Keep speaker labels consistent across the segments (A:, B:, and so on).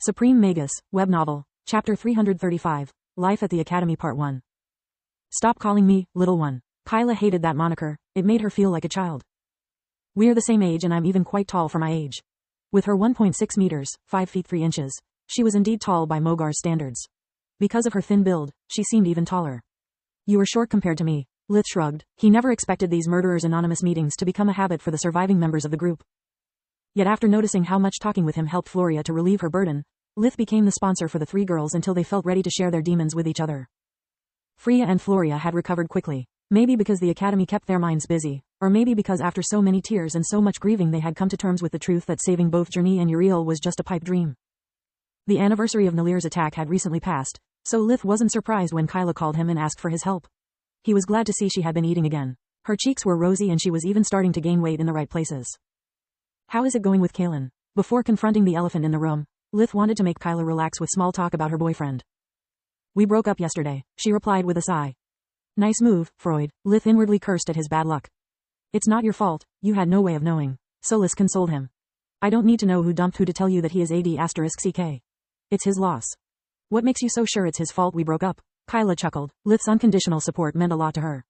A: Supreme Magus, Web Novel, Chapter 335, Life at the Academy Part 1. Stop calling me, little one. Kyla hated that moniker, it made her feel like a child. We're the same age and I'm even quite tall for my age. With her 1.6 meters, 5 feet 3 inches, she was indeed tall by Mogar's standards. Because of her thin build, she seemed even taller. You were short compared to me. Lith shrugged. He never expected these Murderers Anonymous meetings to become a habit for the surviving members of the group. Yet after noticing how much talking with him helped Floria to relieve her burden, Lith became the sponsor for the three girls until they felt ready to share their demons with each other. Freya and Floria had recovered quickly. Maybe because the academy kept their minds busy, or maybe because after so many tears and so much grieving they had come to terms with the truth that saving both Journey and Uriel was just a pipe dream. The anniversary of Nalir's attack had recently passed, so Lith wasn't surprised when Kyla called him and asked for his help. He was glad to see she had been eating again. Her cheeks were rosy and she was even starting to gain weight in the right places. How is it going with Kaelin? Before confronting the elephant in the room, Lith wanted to make Kyla relax with small talk about her boyfriend. We broke up yesterday, she replied with a sigh. Nice move, Freud. Lith inwardly cursed at his bad luck. It's not your fault, you had no way of knowing. Solis consoled him. I don't need to know who dumped who to tell you that he is AD*CK. It's his loss. What makes you so sure it's his fault we broke up? Kyla chuckled. Lith's unconditional support meant a lot to her.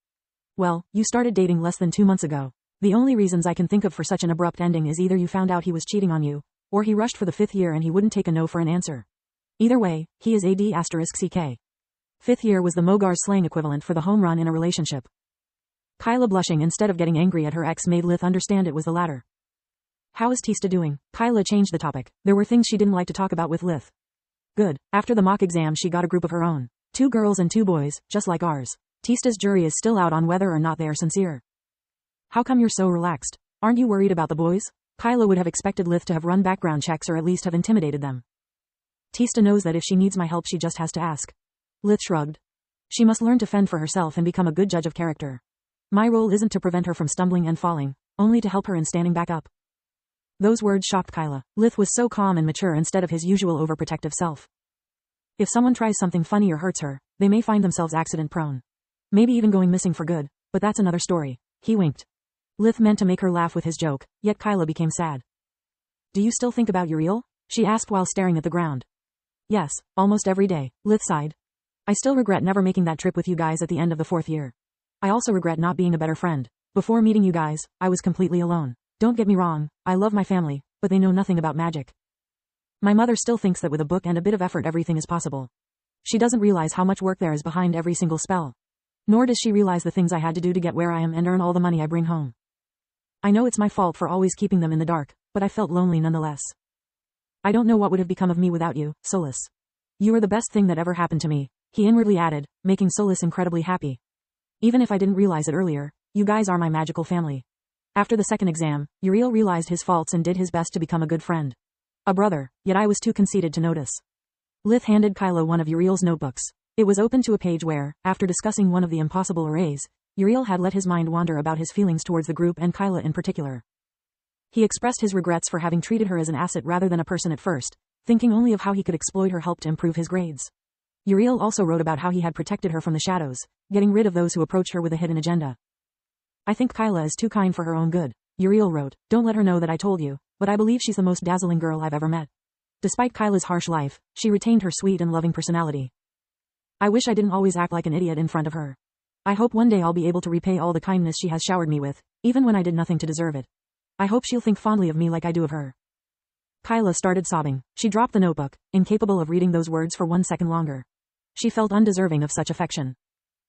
A: Well, you started dating less than 2 months ago. The only reasons I can think of for such an abrupt ending is either you found out he was cheating on you, or he rushed for the 5th year and he wouldn't take a no for an answer. Either way, he is AD*CK. 5th year was the Mogar's slang equivalent for the home run in a relationship. Kyla blushing instead of getting angry at her ex made Lith understand it was the latter. How is Tista doing? Kyla changed the topic. There were things she didn't like to talk about with Lith. Good. After the mock exam she got a group of her own. 2 girls and 2 boys, just like ours. Tista's jury is still out on whether or not they are sincere. How come you're so relaxed? Aren't you worried about the boys? Kyla would have expected Lith to have run background checks or at least have intimidated them. Tista knows that if she needs my help she just has to ask. Lith shrugged. She must learn to fend for herself and become a good judge of character. My role isn't to prevent her from stumbling and falling, only to help her in standing back up. Those words shocked Kyla. Lith was so calm and mature instead of his usual overprotective self. If someone tries something funny or hurts her, they may find themselves accident-prone. Maybe even going missing for good, but that's another story. He winked. Lith meant to make her laugh with his joke, yet Kyla became sad. Do you still think about Uriel? She asked while staring at the ground. Yes, almost every day, Lith sighed. I still regret never making that trip with you guys at the end of the 4th year. I also regret not being a better friend. Before meeting you guys, I was completely alone. Don't get me wrong, I love my family, but they know nothing about magic. My mother still thinks that with a book and a bit of effort everything is possible. She doesn't realize how much work there is behind every single spell. Nor does she realize the things I had to do to get where I am and earn all the money I bring home. I know it's my fault for always keeping them in the dark, but I felt lonely nonetheless. I don't know what would have become of me without you, Solis. You are the best thing that ever happened to me, he inwardly added, making Solis incredibly happy. Even if I didn't realize it earlier, you guys are my magical family. After the 2nd exam, Uriel realized his faults and did his best to become a good friend. A brother, yet I was too conceited to notice. Lith handed Kyla one of Uriel's notebooks. It was open to a page where, after discussing one of the impossible arrays, Uriel had let his mind wander about his feelings towards the group and Kyla in particular. He expressed his regrets for having treated her as an asset rather than a person at first, thinking only of how he could exploit her help to improve his grades. Uriel also wrote about how he had protected her from the shadows, getting rid of those who approached her with a hidden agenda. I think Kyla is too kind for her own good. Uriel wrote, don't let her know that I told you, but I believe she's the most dazzling girl I've ever met. Despite Kyla's harsh life, she retained her sweet and loving personality. I wish I didn't always act like an idiot in front of her. I hope one day I'll be able to repay all the kindness she has showered me with, even when I did nothing to deserve it. I hope she'll think fondly of me like I do of her. Kyla started sobbing. She dropped the notebook, incapable of reading those words for 1 second longer. She felt undeserving of such affection.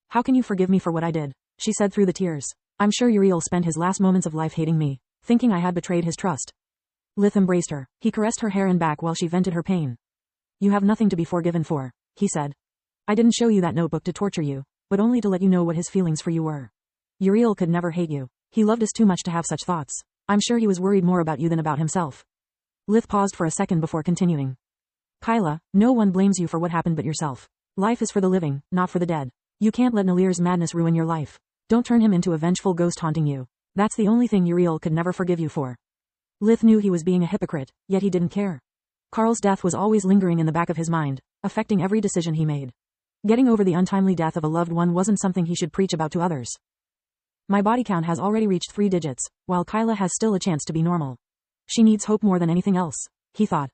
A: How can you forgive me for what I did? She said through the tears. I'm sure Uriel spent his last moments of life hating me, thinking I had betrayed his trust. Lith embraced her. He caressed her hair and back while she vented her pain. You have nothing to be forgiven for, he said. I didn't show you that notebook to torture you, but only to let you know what his feelings for you were. Uriel could never hate you. He loved us too much to have such thoughts. I'm sure he was worried more about you than about himself. Lith paused for a second before continuing. Kyla, no one blames you for what happened but yourself. Life is for the living, not for the dead. You can't let Nalir's madness ruin your life. Don't turn him into a vengeful ghost haunting you. That's the only thing Uriel could never forgive you for. Lith knew he was being a hypocrite, yet he didn't care. Carl's death was always lingering in the back of his mind, affecting every decision he made. Getting over the untimely death of a loved one wasn't something he should preach about to others. My body count has already reached 3 digits, while Kyla has still a chance to be normal. She needs hope more than anything else, he thought.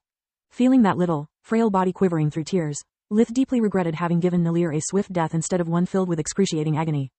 A: Feeling that little, frail body quivering through tears, Lith deeply regretted having given Nalir a swift death instead of one filled with excruciating agony.